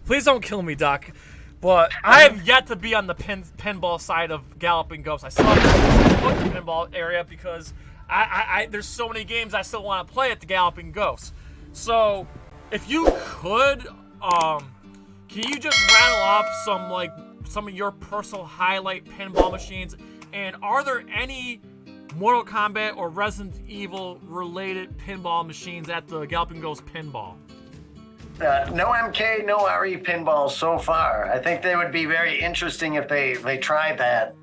please don't kill me, Doc. But I have yet to be on the pinball side of Galloping Ghost. I still have to put in the pinball area because there's so many games I still want to play at the Galloping Ghost. So, if you could, can you just rattle off some of your personal highlight pinball machines? And are there any Mortal Kombat or Resident Evil related pinball machines at the Galloping Ghost Pinball? No MK, no RE pinball so far. I think they would be very interesting if they tried that.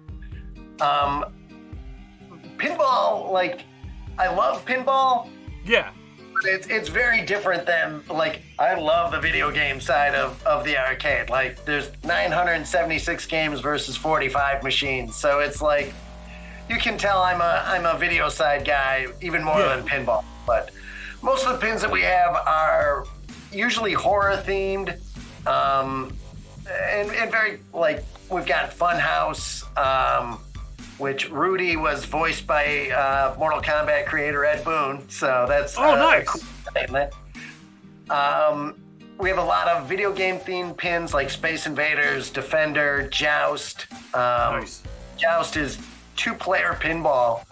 Pinball, like, I love pinball. Yeah. It's very different than, like, I love the video game side of the arcade. Like, there's 976 games versus 45 machines. So it's like, you can tell I'm a video side guy even more than pinball. But most of the pins that we have are usually horror themed, and very, like, we've got Funhouse, which Rudy was voiced by Mortal Kombat creator Ed Boon, so that's nice. A cool statement. We have a lot of video game themed pins like Space Invaders, Defender, Joust. Nice. Joust is 2-player pinball,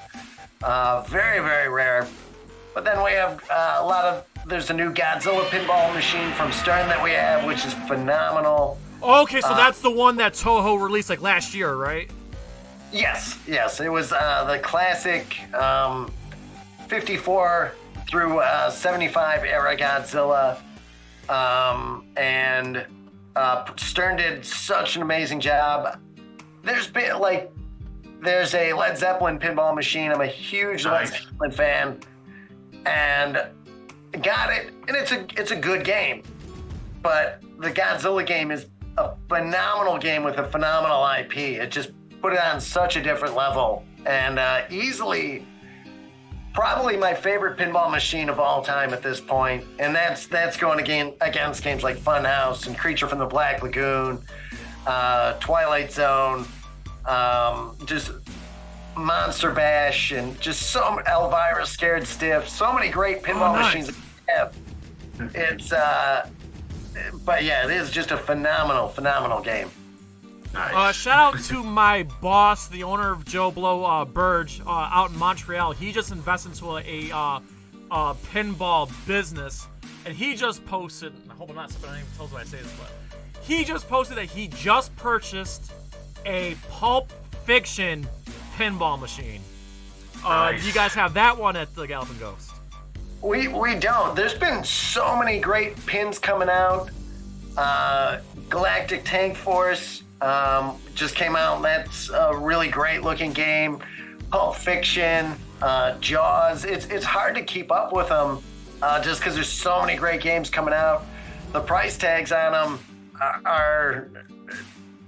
very, very rare. But then we have there's a new Godzilla pinball machine from Stern that we have, which is phenomenal. Okay, so that's the one that Toho released like last year, right? Yes. It was the classic 54 through 75 era Godzilla. And Stern did such an amazing job. There's a Led Zeppelin pinball machine. I'm a huge Led Zeppelin fan. And got it, and it's a good game. But the Godzilla game is a phenomenal game with a phenomenal IP. It just put it on such a different level. And easily, probably my favorite pinball machine of all time at this point. And that's going against games like Funhouse and Creature from the Black Lagoon, Twilight Zone, just Monster Bash, and just so Elvira Scared Stiff. So many great pinball machines that we have. It's but yeah, it is just a phenomenal game. Nice. Shout out to my boss, the owner of Joe Blow, Burge, out in Montreal. He just invested into a pinball business, and he just posted. I hope I'm not stepping on any toes when I say this, but he just posted that he just purchased a Pulp Fiction pinball machine. Nice. Do you guys have that one at the Galloping Ghost? We don't. There's been so many great pins coming out. Galactic Tank Force just came out, and that's a really great looking game. Pulp Fiction, Jaws. It's hard to keep up with them just because there's so many great games coming out. The price tags on them are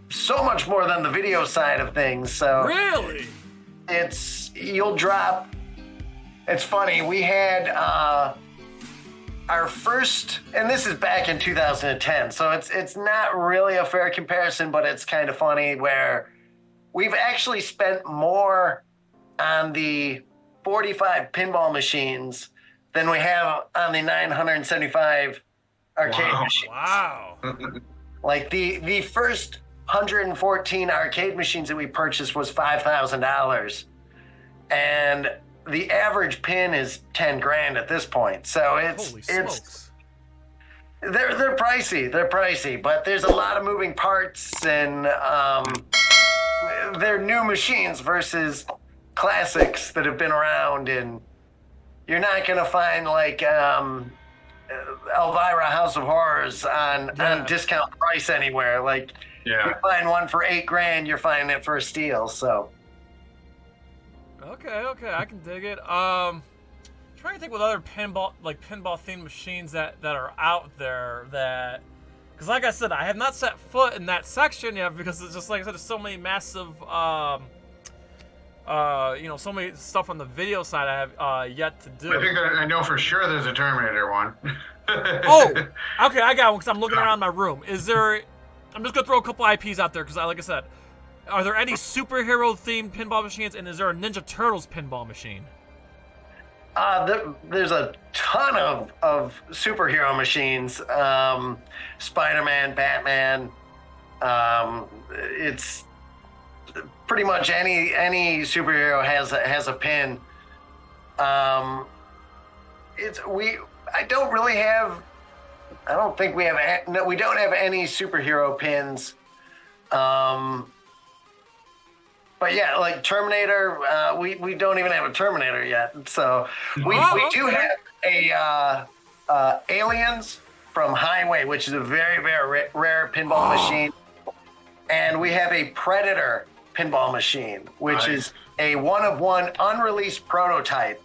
so much more than the video side of things. So Really? You'll drop. It's funny. We had our first, and this is back in 2010, so it's not really a fair comparison, but it's kind of funny where we've actually spent more on the 45 pinball machines than we have on the 975 arcade machines. Wow. Like the first 114 arcade machines that we purchased was $5,000, and the average pin is $10,000 at this point. So Holy smokes. They're pricey, but there's a lot of moving parts, and they're new machines versus classics that have been around, and you're not gonna find like Elvira House of Horrors on discount price anywhere. Like, you find one for $8,000, you're finding it for a steal. So okay, I can dig it. Trying to think what other pinball themed machines that are out there that, because like I said, I have not set foot in that section yet because it's just like I said, there's so many massive so many stuff on the video side I have yet to do. I think I know for sure there's a Terminator one. Oh, okay, I got one because I'm looking around my room. I'm just gonna throw a couple IPs out there because, like I said, are there any superhero themed pinball machines, and is there a Ninja Turtles pinball machine? There's a ton of superhero machines. Spider-Man, Batman. It's pretty much any superhero has a pin. We don't have any superhero pins. But yeah, like Terminator, we don't even have a Terminator yet. So we do have a Aliens from Highway, which is a very, very rare pinball machine. And we have a Predator pinball machine, which is a one-of-one unreleased prototype.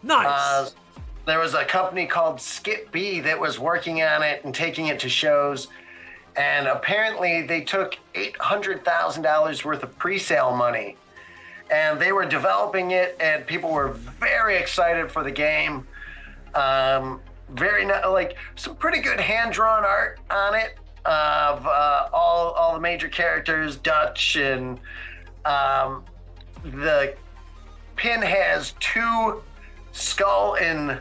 Nice. There was a company called Skip B that was working on it and taking it to shows. And apparently they took $800,000 worth of pre-sale money. And they were developing it, and people were very excited for the game. Some pretty good hand-drawn art on it of all the major characters, Dutch, and the pin has 2 skull and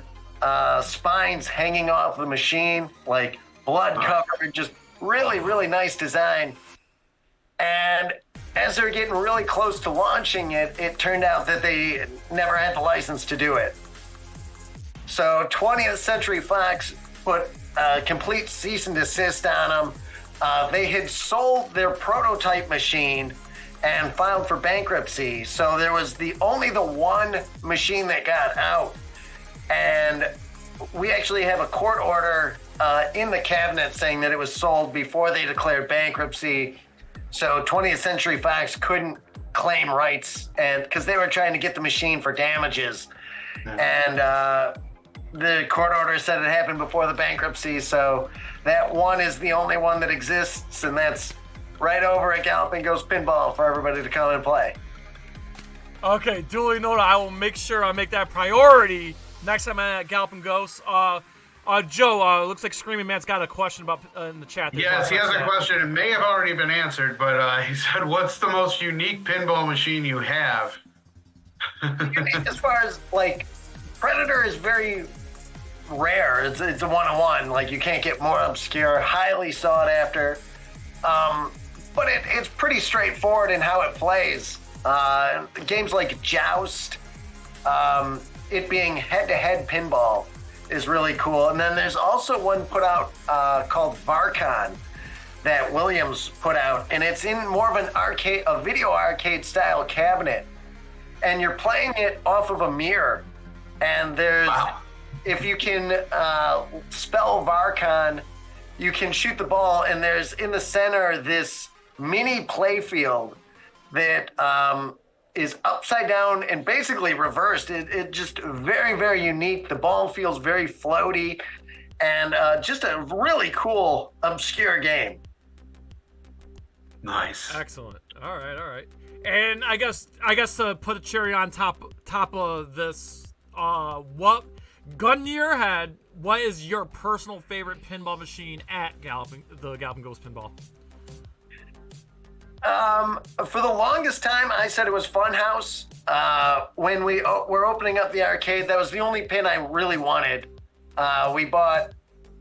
spines hanging off the machine, like blood covered, just really, really nice design. And as they're getting really close to launching it, it turned out that they never had the license to do it. So 20th Century Fox put a complete cease and desist on them. They had sold their prototype machine and filed for bankruptcy. So there was only the one machine that got out. And we actually have a court order in the cabinet saying that it was sold before they declared bankruptcy. So 20th Century Fox couldn't claim rights, and because they were trying to get the machine for damages. And the court order said it happened before the bankruptcy. So that one is the only one that exists, and that's right over at Galloping Ghost Pinball for everybody to come and play. Okay, duly noted. I will make sure I make that priority next time I'm at Galloping Ghost. Joe, looks like Screaming Man's got a question about in the chat. Yes, he has a question. It may have already been answered, but he said, what's the most unique pinball machine you have? As far as, like, Predator is very rare. It's a one-on-one. Like, you can't get more obscure, highly sought after. But it's pretty straightforward in how it plays. Games like Joust, it being head-to-head pinball is really cool. And then there's also one put out called Varcon that Williams put out, and it's in more of a video arcade style cabinet. And you're playing it off of a mirror. And there's, if you can spell Varcon, you can shoot the ball, and there's in the center this mini play field that is upside down and basically reversed. It just very, very unique. The ball feels very floaty, and just a really cool, obscure game. Nice. Excellent. All right. And I guess to put a cherry on top of this, what gun to your head, what is your personal favorite pinball machine at the Galloping Ghost Pinball? For the longest time, I said it was Funhouse. When we were opening up the arcade, that was the only pin I really wanted. We bought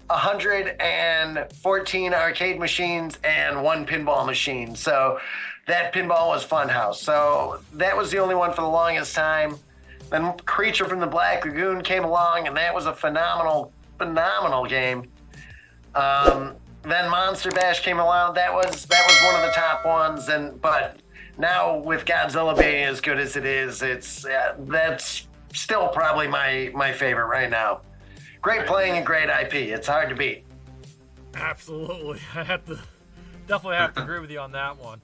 114 arcade machines and one pinball machine. So that pinball was Funhouse. So that was the only one for the longest time. Then Creature from the Black Lagoon came along, and that was a phenomenal game. Then Monster Bash came along. That was one of the top ones. But now with Godzilla being as good as it is, that's still probably my favorite right now. Great playing and great IP. It's hard to beat. Absolutely. I definitely have to agree with you on that one.